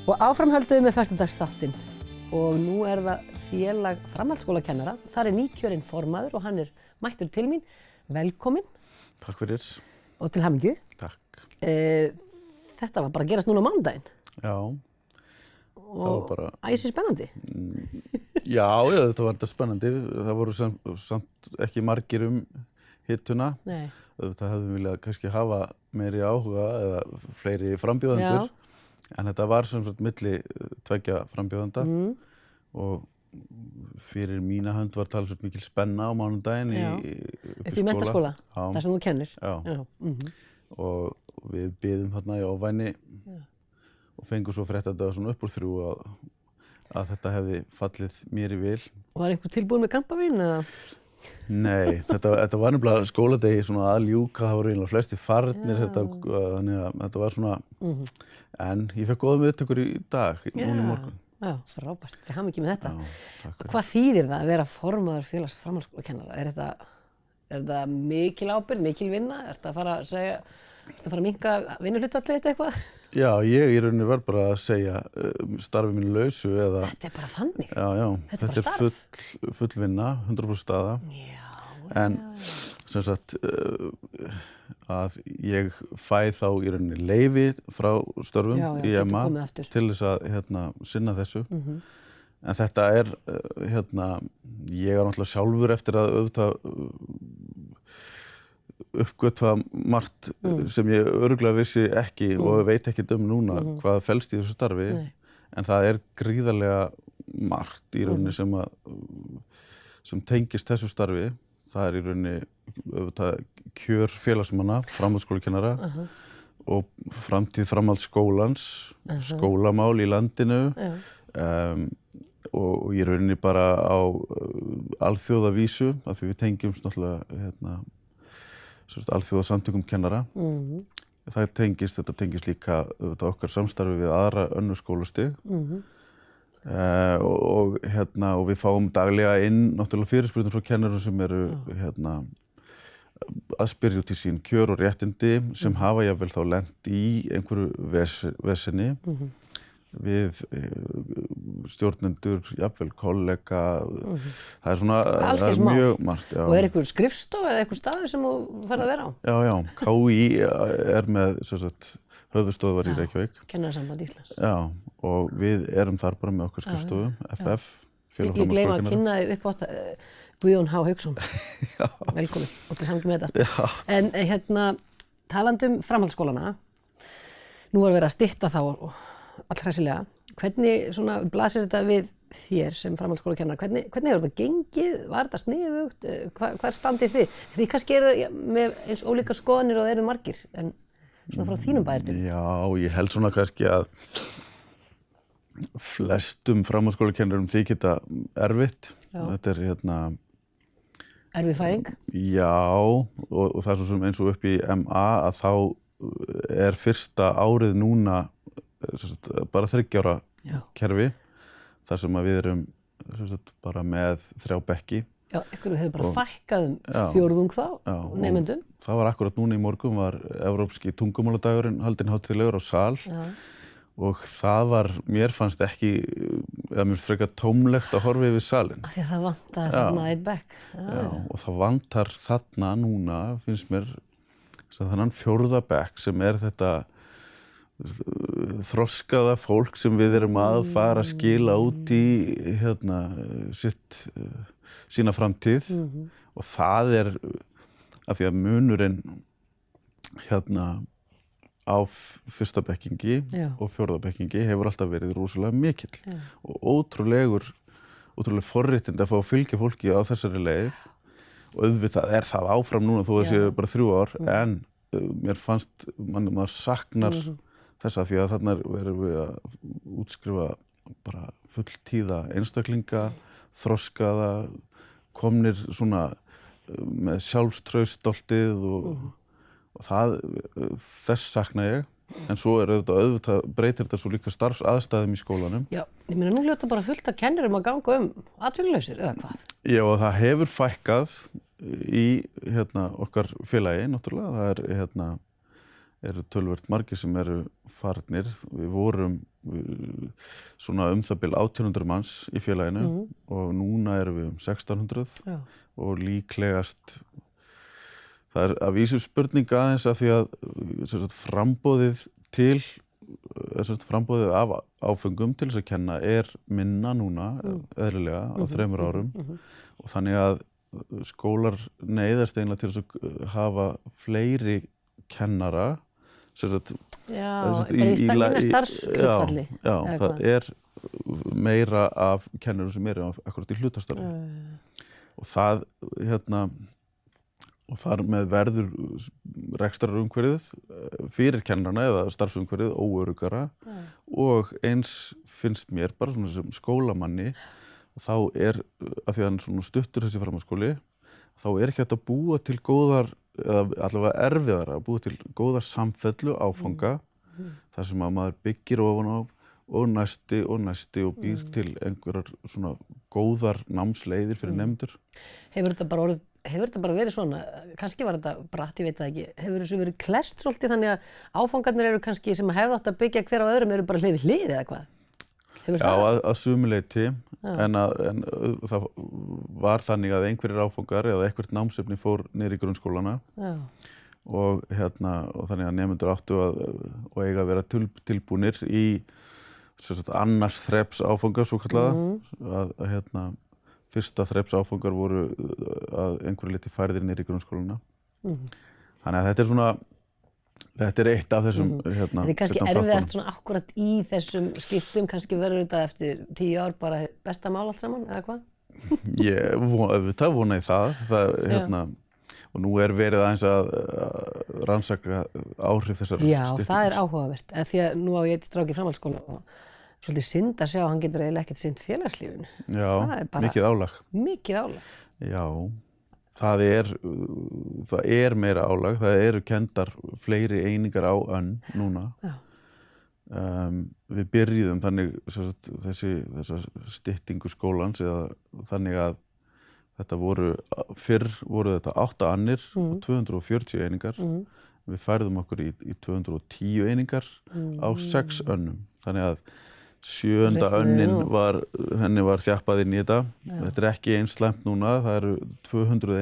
Og áfram höldum við með föstudagsþáttinn og nú það félag framhaldsskólakennara. Þar nýkjörinn formaður og hann mættur til mín. Velkominn. Takk fyrir. Og til hamingju. Takk. Þetta var bara að gerast núna á mánudaginn. Já. Og æsi spennandi. Já, þetta var spennandi. Það voru samt ekki margir hittuna. Nei. Þetta hefðum við viljað kannski hafa meiri áhuga eða fleiri frambjóðendur. Já. En þetta var sem sagt milli tveggja frambjóðenda og fyrir mína hönd var talsvert mikil spenna á mánudaginn upp í menntaskóla, þar sem þú kennir. Já. Og við biðum þarna í óvæni og fengum svo fréttadaga svona upp úr 3 að þetta hefði fallið mér í vil. Og var einhver tilbúin með kampavín eða? Nei, þetta var nefnilega skóladegi svona að ljúka, það voru eiginlega flesti farnir, þannig að þetta var svona, en ég fekk góða viðtökur í dag, núna í morgun. Já, frábært, til hamingju með þetta. Já, takk fyrir. Hvað þýðir það að vera formaður félags framhaldsskólakennara? Þetta mikil ábyrgð, mikil vinna? Ertu að fara að minnka vinnuhlutfallið eitthvað? Já, ég í rauninni var bara að segja starfi mínu lausu eða... Þetta bara þannig? Já, þetta full vinna, 100% staða. Já. En sem sagt að ég fæ þá í rauninni leyfi frá störfum í MA til þess að sinna þessu. En þetta ég náttúrulega sjálfur eftir að auðvitað uppgötva margt sem ég örugglega vissi ekki og veit ekki núna hvað felst í þessu starfi. En það gríðarlega margt í rauninni sem tengist þessu starfi. Það í rauninni auðvitað kjör félagsmanna, framhaldsskólakennara og framtíð framhaldsskólans, skólamál í landinu og í rauninni bara á alþjóðavísu af því við tengjumst náttúrulega alþjóðasamtökum kennara. Þetta tengist líka okkar samstarfi við aðra önnur skólastig. Og við fáum daglega inn náttúrulega fyrirspurnir frá kennarum sem að spyrja út í sín kjör og réttindi sem hafa jafnvel þá lent í einhverju vesenni við stjórnendur, jafnvel kollega, það svona mjög margt. Já. Og einhver skrifstofa eða einhver staður sem þú ferð að vera á? Já, KÍ með höfuðstöðvar í Reykjavík. Kennarasamband Íslands. Já, og við þar bara með okkar skrifstofu, FF, félag Ég gleyma að kynna þig upp á Guðjón H. Hauksson. Velkomin og til hamingju með þetta. En talandi framhaldsskólana, nú verið að stytta þá allhressilega. Hvernig blasir þetta við þér sem framhaldsskólakennar? Hvernig hefur þetta gengið? Var þetta sniðugt? Hvar standið þið? Þið kannski með eins ólíkar skoðanir og eru margir, en svona frá þínum bæjardyrum. Já, ég held svona kannski að flestum framhaldsskólakennurum þykir þetta erfitt. Þetta Erfið fæðing? Já, og það svo sem eins og upp í MA að þá fyrsta árið núna bara 3 ára kerfi þar sem að við erum bara með 3 bekki. Já, ykkur hefur bara fækkað fjórðung þá, nemendum. Það var akkurat núna í morgun var Evrópski tungumáladagurinn haldinn hátíðlegur á Sal og það mér fannst ekki, eða mér frekar tómlegt að horfa yfir salinn. Af því að það vantar þarna einn bekk. Já, og það vantar þarna núna, finnst mér, þannan 4. bekk sem þetta þroskaða fólk sem við erum að fara að skila út í sína framtíð og það af því að munurinn á 1. bekkingi og 4. bekkingi hefur alltaf verið rosalega mikill og ótrúlega forréttindi að fá að fylgja fólki á þessari leið og auðvitað það áfram núna þó að séu bara 3 ár en mér fannst maður saknar þess að því að þarna erum við að útskrifa bara fulltíða einstaklinga, þroskaða, komnir svona með sjálfstraust stoltið og þess sakna ég. En svo auðvitað breytir þetta svo líka starfsaðstæðum í skólanum. Já, ég meina nú hljóta bara fullt af kennurum að ganga atvinnulausir eða hvað? Já, og það hefur fækkað í okkar félagi náttúrulega. Það eru töluvert margir sem eru farnir. Við vorum svona það bil 1800 manns í félaginu og núna erum við 1600 og líklegast það að vísu spurning aðeins af því að framboðið framboðið af áfengum til þess að kenna minna núna eðlilega á 3 árum og þannig að skólar neyðast eiginlega til þess að hafa fleiri kennara í starfshlutfalli. Já, það meira af kennurum sem akkurat í hlutastarfi og það og þar með verður rekstrarumhverfið fyrir kennarana eða starfsumhverfið óöruggara og eins finnst mér bara svona sem skólamanni þá af því að hann svona stuttur þessi framhaldsskóli þá ekki hægt að búa til góðar eða allavega erfiðara að búa til góða samfellu áfanga þar sem að maður byggir ofan á og næsti og býr til einhverjar svona góðar námsleiðir fyrir nemendur. Hefur þetta bara verið svona, kannski var þetta bratt, ég veit það ekki, hefur þessu verið klest svolítið þannig að áfangarnir eru kannski sem hefðu átt að byggja hver á öðrum eru bara hlið við hlið eða hvað? Já, að sumu leyti, en það var þannig að einhverjir áfangar eða eitthvert námsefni fór niður í grunnskólana og þannig að nemendur áttu og eiga að vera tilbúnir í annars þreps áfanga svo kallaða að fyrsta þreps áfangar voru að einhverju leyti færðir niður í grunnskólana. Þannig að þetta eitt af þessum Þetta kannski erfiðast svona akkurat í þessum skiptum, kannski verður þetta eftir 10 ár bara besta mál allt saman, eða hvað? Ég vona í það og nú verið aðeins að rannsaka áhrif þessar styrkingar. Já, það áhugavert, því að nú á ég eitt strák í framhaldsskóla og svolítið synd að sjá að hann getur eiginlega ekkert sinnt félagslífinu. Já, mikið álag. Mikið álag. Já, það meira álag, það eru kenndar fleiri einingar á önn núna. Já. Við byrjuðum þannig þessa styttingu skólans eða þannig að fyrr voru þetta 8 annir og 240 einingar. Við færðum okkur í 210 einingar á 6 önnum. Þannig að 7. önnin henni var þjappað inn í þetta. Þetta ekki eins slæmt núna, það eru 200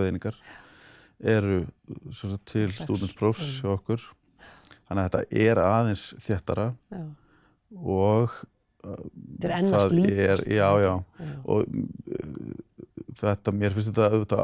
einingar eru til stúdentsprófs hjá okkur. Þannig að þetta aðeins þéttara og þetta enn að slípast. Já. Og mér finnst þetta auðvitað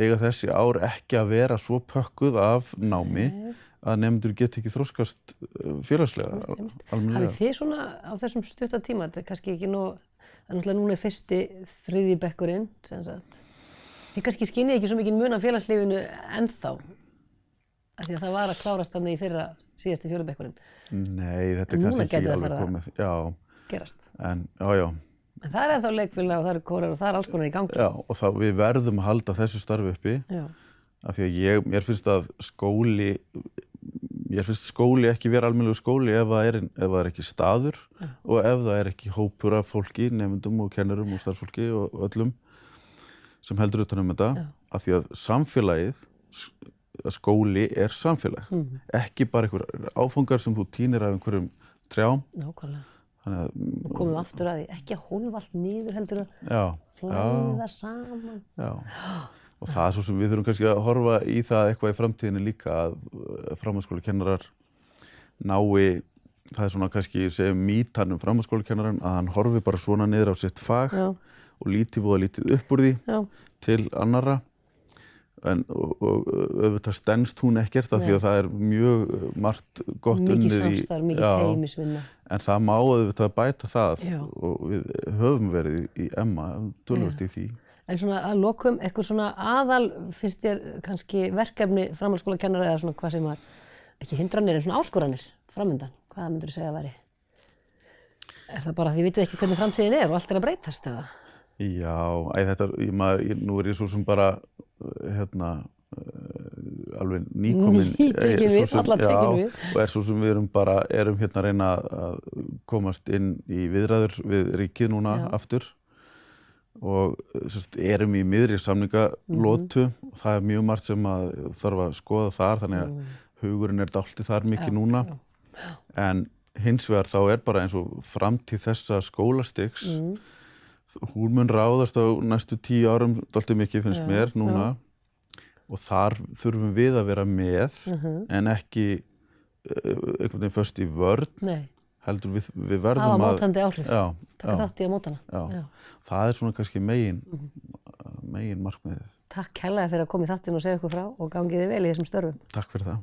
eiga þessi ár ekki að vera svo pökkuð af námi að nemendur geti ekki þroskast félagslega, almennilega. Hafið þið svona á þessum stutta tíma, þetta kannski ekki náttúrulega núna fyrsti 3. bekkurinn, sem sagt. Þið kannski skinnið ekki svo mikið mun af félagslífinu ennþá, af því að það var að klárast þannig í fyrra síðasti 4. bekkurinn. Nei, þetta kannski ekki alveg komið. Gerast. En það ennþá leikfélag og það kórar og það alls konar í gangi. Já, og við verðum að halda þessu starfi uppi. Já. Af því að mér finnst að skóli ekki vera almennilegur skóli ef það ekki staður og ef það ekki hópur af fólki, nemendum og kennurum og starfsfólki og öllum sem heldur utan þetta. Af því að samfélagið, skóli samfélag. Ekki bara einhver áfangar sem þú tínir af einhverjum trjám. Nákvæmlega. Og komum við aftur að því, ekki að hólfa allt niður heldur að flæða saman. Já. Og það svo sem við þurfum kannski að horfa í það eitthvað í framtíðinni líka að framhaldsskólakennarar nái, það svona kannski segjum mýtan framhaldsskólakennaran að hann horfi bara svona niður á sitt fag og lítið upp úr því til annarra. Og auðvitað stenst hún ekkert af því að það mjög margt gott unnið í. Mikið samstarf, mikið teymisvinna. En það má auðvitað bæta það og við höfum verið í Emma, töluvert í því. En svona að lokum, eitthvað svona aðal finnst þér kannski verkefni framhaldsskólakennara eða svona hvað sem var, ekki hindranir en svona áskoranir framundan, hvað myndirðu segja að væri? Það bara því þið vitið ekki hvernig framtíðin og allt að breytast eða? Já, nú ég svo sem bara alveg nýkomin og svo sem við erum að reyna að komast inn í viðræður við ríkið núna aftur og erum í miðri samningalotu og það mjög margt sem að þarf að skoða þar þannig að hugurinn dálítið þar mikið núna En hins vegar þá bara eins og framtíð þessa skólastigs, hún mun ráðast á næstu 10 árum dálítið mikið finnst mér núna og þar þurfum við að vera með en ekki einhvern veginn föst í vörn. Nei. Heldur við verðum hafa mótandi áhrif. Taka þátt í að móta hana. Já. Það svona kannski megin markmiðið. Takk kærlega fyrir að koma í þáttinn og segja okkur frá og gangið þið vel í þessum störfum. Takk fyrir það.